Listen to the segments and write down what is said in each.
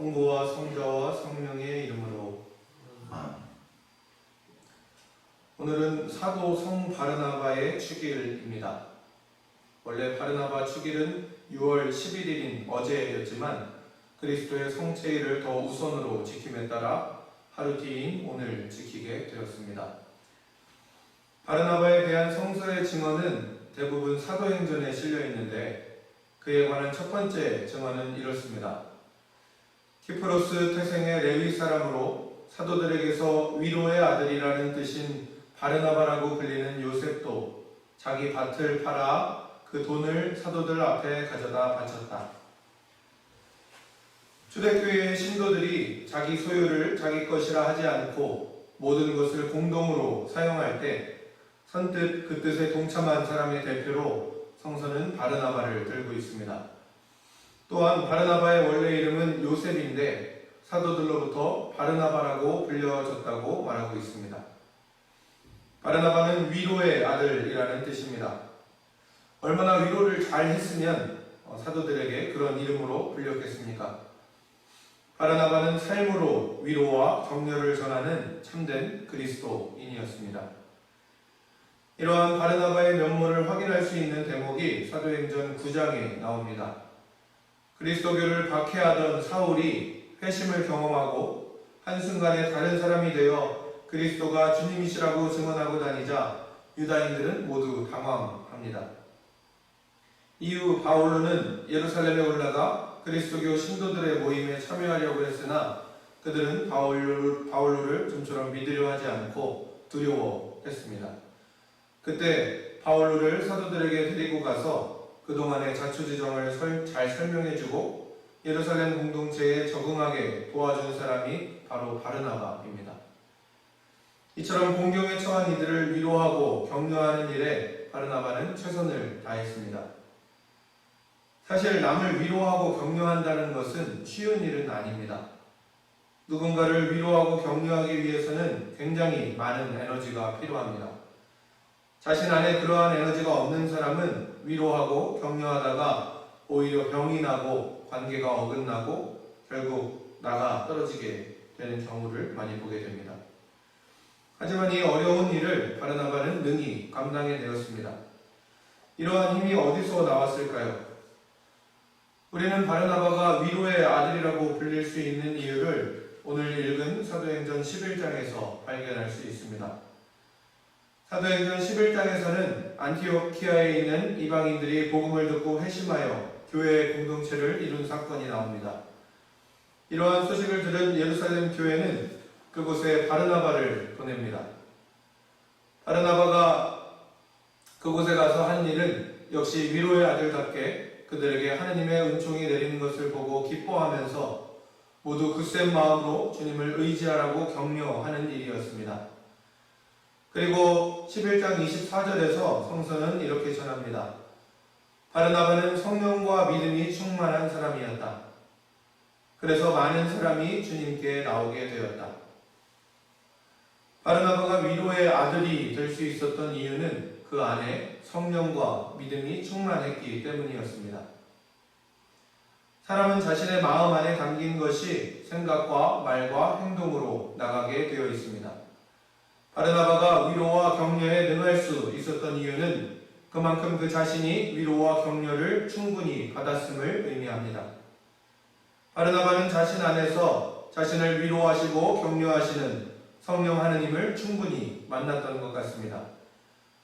성부와 성자와 성령의 이름으로. 오늘은 사도 성 바르나바의 축일입니다. 원래 바르나바 축일은 6월 11일인 어제였지만 그리스도의 성체일을 더 우선으로 지킴에 따라 하루 뒤인 오늘 지키게 되었습니다. 바르나바에 대한 성서의 증언은 대부분 사도행전에 실려 있는데 그에 관한 첫 번째 증언은 이렇습니다. 키프로스 태생의 레위 사람으로 사도들에게서 위로의 아들이라는 뜻인 바르나바라고 불리는 요셉도 자기 밭을 팔아 그 돈을 사도들 앞에 가져다 바쳤다. 초대교회의 신도들이 자기 소유를 자기 것이라 하지 않고 모든 것을 공동으로 사용할 때 선뜻 그 뜻에 동참한 사람의 대표로 성서는 바르나바를 들고 있습니다. 또한 바르나바의 원래 이름은 요셉인데 사도들로부터 바르나바라고 불려졌다고 말하고 있습니다. 바르나바는 위로의 아들이라는 뜻입니다. 얼마나 위로를 잘 했으면 사도들에게 그런 이름으로 불렸겠습니까? 바르나바는 삶으로 위로와 격려를 전하는 참된 그리스도인이었습니다. 이러한 바르나바의 면모를 확인할 수 있는 대목이 사도행전 9장에 나옵니다. 그리스도교를 박해하던 사울이 회심을 경험하고 한순간에 다른 사람이 되어 그리스도가 주님이시라고 증언하고 다니자 유다인들은 모두 당황합니다. 이후 바울로는 예루살렘에 올라가 그리스도교 신도들의 모임에 참여하려고 했으나 그들은 바울로를 좀처럼 믿으려 하지 않고 두려워했습니다. 그때 바울로를 사도들에게 데리고 가서 그동안의 자초지정을 잘 설명해주고 예루살렘 공동체에 적응하게 도와준 사람이 바로 바르나바입니다. 이처럼 공경에 처한 이들을 위로하고 격려하는 일에 바르나바는 최선을 다했습니다. 사실 남을 위로하고 격려한다는 것은 쉬운 일은 아닙니다. 누군가를 위로하고 격려하기 위해서는 굉장히 많은 에너지가 필요합니다. 자신 안에 그러한 에너지가 없는 사람은 위로하고 격려하다가 오히려 병이 나고 관계가 어긋나고 결국 나가 떨어지게 되는 경우를 많이 보게 됩니다. 하지만 이 어려운 일을 바르나바는 능히 감당해내었습니다. 이러한 힘이 어디서 나왔을까요? 우리는 바르나바가 위로의 아들이라고 불릴 수 있는 이유를 오늘 읽은 사도행전 11장에서 발견할 수 있습니다. 사도행전 11장에서는 안티오키아에 있는 이방인들이 복음을 듣고 회심하여 교회의 공동체를 이룬 사건이 나옵니다. 이러한 소식을 들은 예루살렘 교회는 그곳에 바르나바를 보냅니다. 바르나바가 그곳에 가서 한 일은 역시 위로의 아들답게 그들에게 하느님의 은총이 내리는 것을 보고 기뻐하면서 모두 굳센 마음으로 주님을 의지하라고 격려하는 일이었습니다. 그리고 11장 24절에서 성서는 이렇게 전합니다. 바르나바는 성령과 믿음이 충만한 사람이었다. 그래서 많은 사람이 주님께 나오게 되었다. 바르나바가 위로의 아들이 될 수 있었던 이유는 그 안에 성령과 믿음이 충만했기 때문이었습니다. 사람은 자신의 마음 안에 담긴 것이 생각과 말과 행동으로 나가게 되어 있습니다. 바르나바가 위로와 격려에 능할 수 있었던 이유는 그만큼 그 자신이 위로와 격려를 충분히 받았음을 의미합니다. 바르나바는 자신 안에서 자신을 위로하시고 격려하시는 성령 하느님을 충분히 만났던 것 같습니다.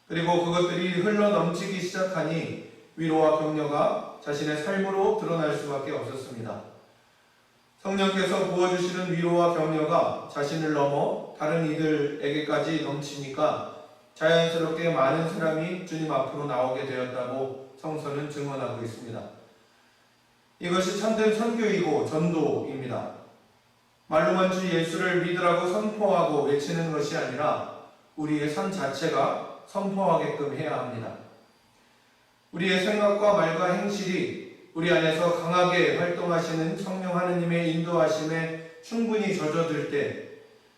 그리고 그것들이 흘러넘치기 시작하니 위로와 격려가 자신의 삶으로 드러날 수밖에 없었습니다. 성령께서 부어주시는 위로와 격려가 자신을 넘어 다른 이들에게까지 넘치니까 자연스럽게 많은 사람이 주님 앞으로 나오게 되었다고 성서는 증언하고 있습니다. 이것이 참된 선교이고 전도입니다. 말로만 주 예수를 믿으라고 선포하고 외치는 것이 아니라 우리의 삶 자체가 선포하게끔 해야 합니다. 우리의 생각과 말과 행실이 우리 안에서 강하게 활동하시는 성령 하느님의 인도하심에 충분히 젖어들 때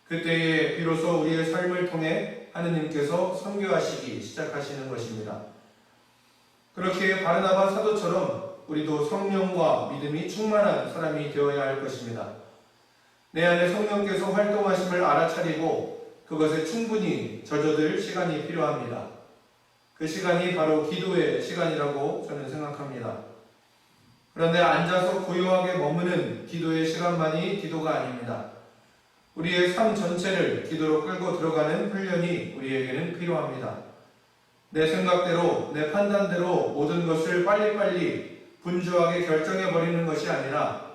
그때에 비로소 우리의 삶을 통해 하느님께서 선교하시기 시작하시는 것입니다. 그렇게 바르나바 사도처럼 우리도 성령과 믿음이 충만한 사람이 되어야 할 것입니다. 내 안에 성령께서 활동하심을 알아차리고 그것에 충분히 젖어들 시간이 필요합니다. 그 시간이 바로 기도의 시간이라고 저는 생각합니다. 그런데 앉아서 고요하게 머무는 기도의 시간만이 기도가 아닙니다. 우리의 삶 전체를 기도로 끌고 들어가는 훈련이 우리에게는 필요합니다. 내 생각대로, 내 판단대로 모든 것을 빨리빨리 분주하게 결정해버리는 것이 아니라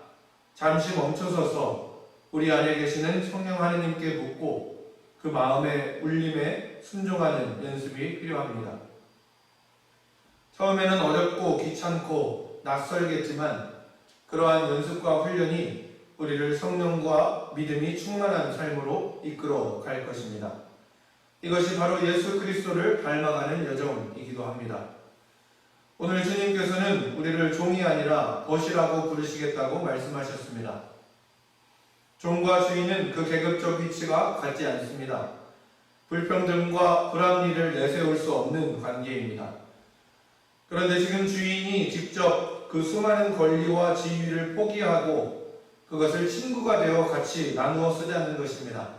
잠시 멈춰서서 우리 안에 계시는 성령 하느님께 묻고 그 마음의 울림에 순종하는 연습이 필요합니다. 처음에는 어렵고 귀찮고 낯설겠지만 그러한 연습과 훈련이 우리를 성령과 믿음이 충만한 삶으로 이끌어 갈 것입니다. 이것이 바로 예수 그리스도를 닮아가는 여정이기도 합니다. 오늘 주님께서는 우리를 종이 아니라 벗이라고 부르시겠다고 말씀하셨습니다. 종과 주인은 그 계급적 위치가 같지 않습니다. 불평등과 불합리를 내세울 수 없는 관계입니다. 그런데 지금 주인이 직접 그 수많은 권리와 지위를 포기하고 그것을 친구가 되어 같이 나누어 쓰자는 것입니다.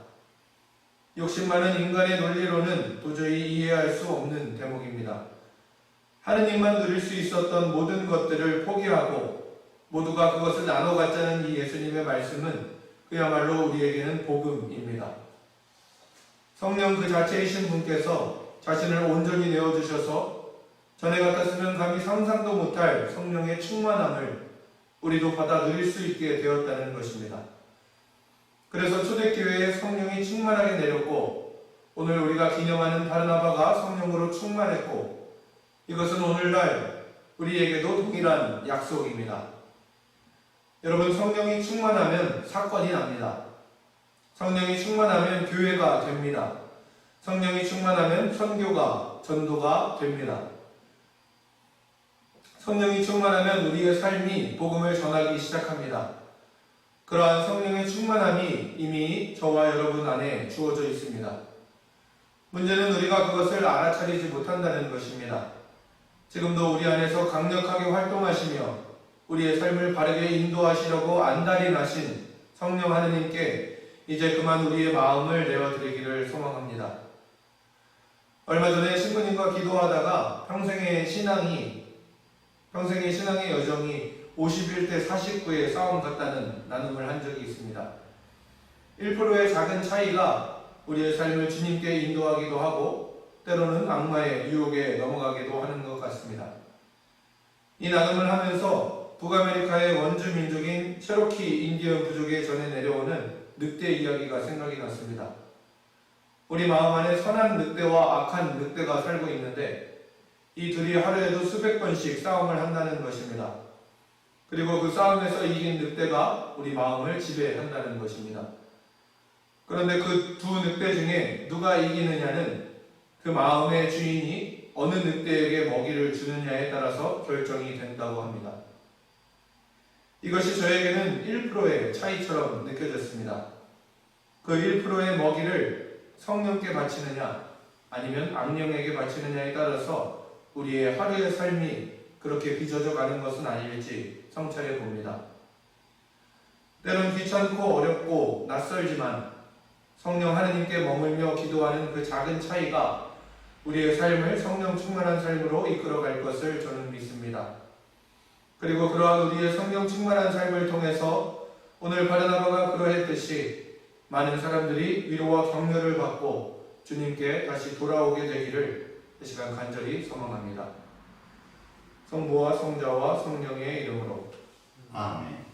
욕심 많은 인간의 논리로는 도저히 이해할 수 없는 대목입니다. 하느님만 누릴 수 있었던 모든 것들을 포기하고 모두가 그것을 나눠 갖자는 이 예수님의 말씀은 그야말로 우리에게는 복음입니다. 성령 그 자체이신 분께서 자신을 온전히 내어주셔서 전에 같았으면 감히 상상도 못할 성령의 충만함을 우리도 받아 누릴 수 있게 되었다는 것입니다. 그래서 초대교회에 성령이 충만하게 내렸고 오늘 우리가 기념하는 바르나바가 성령으로 충만했고 이것은 오늘날 우리에게도 동일한 약속입니다. 여러분, 성령이 충만하면 사건이 납니다. 성령이 충만하면 교회가 됩니다. 성령이 충만하면 선교가, 전도가 됩니다. 성령이 충만하면 우리의 삶이 복음을 전하기 시작합니다. 그러한 성령의 충만함이 이미 저와 여러분 안에 주어져 있습니다. 문제는 우리가 그것을 알아차리지 못한다는 것입니다. 지금도 우리 안에서 강력하게 활동하시며 우리의 삶을 바르게 인도하시려고 안달이 나신 성령 하느님께 이제 그만 우리의 마음을 내어드리기를 소망합니다. 얼마 전에 신부님과 기도하다가 평생의 신앙의 여정이 51대 49의 싸움 같다는 나눔을 한 적이 있습니다. 1%의 작은 차이가 우리의 삶을 주님께 인도하기도 하고 때로는 악마의 유혹에 넘어가기도 하는 것 같습니다. 이 나눔을 하면서 북아메리카의 원주 민족인 체로키 인디언 부족에 전해 내려오는 늑대 이야기가 생각이 났습니다. 우리 마음 안에 선한 늑대와 악한 늑대가 살고 있는데 이 둘이 하루에도 수백 번씩 싸움을 한다는 것입니다. 그리고 그 싸움에서 이긴 늑대가 우리 마음을 지배한다는 것입니다. 그런데 그 두 늑대 중에 누가 이기느냐는 그 마음의 주인이 어느 늑대에게 먹이를 주느냐에 따라서 결정이 된다고 합니다. 이것이 저에게는 1%의 차이처럼 느껴졌습니다. 그 1%의 먹이를 성령께 바치느냐 아니면 악령에게 바치느냐에 따라서 우리의 하루의 삶이 그렇게 빚어져 가는 것은 아닐지 성찰해 봅니다. 때론 귀찮고 어렵고 낯설지만 성령 하느님께 머물며 기도하는 그 작은 차이가 우리의 삶을 성령 충만한 삶으로 이끌어갈 것을 저는 믿습니다. 그리고 그러한 우리의 성령 충만한 삶을 통해서 오늘 바르나바가 그러했듯이 많은 사람들이 위로와 격려를 받고 주님께 다시 돌아오게 되기를 이 시간 간절히 소망합니다. 성부와 성자와 성령의 이름으로 아멘.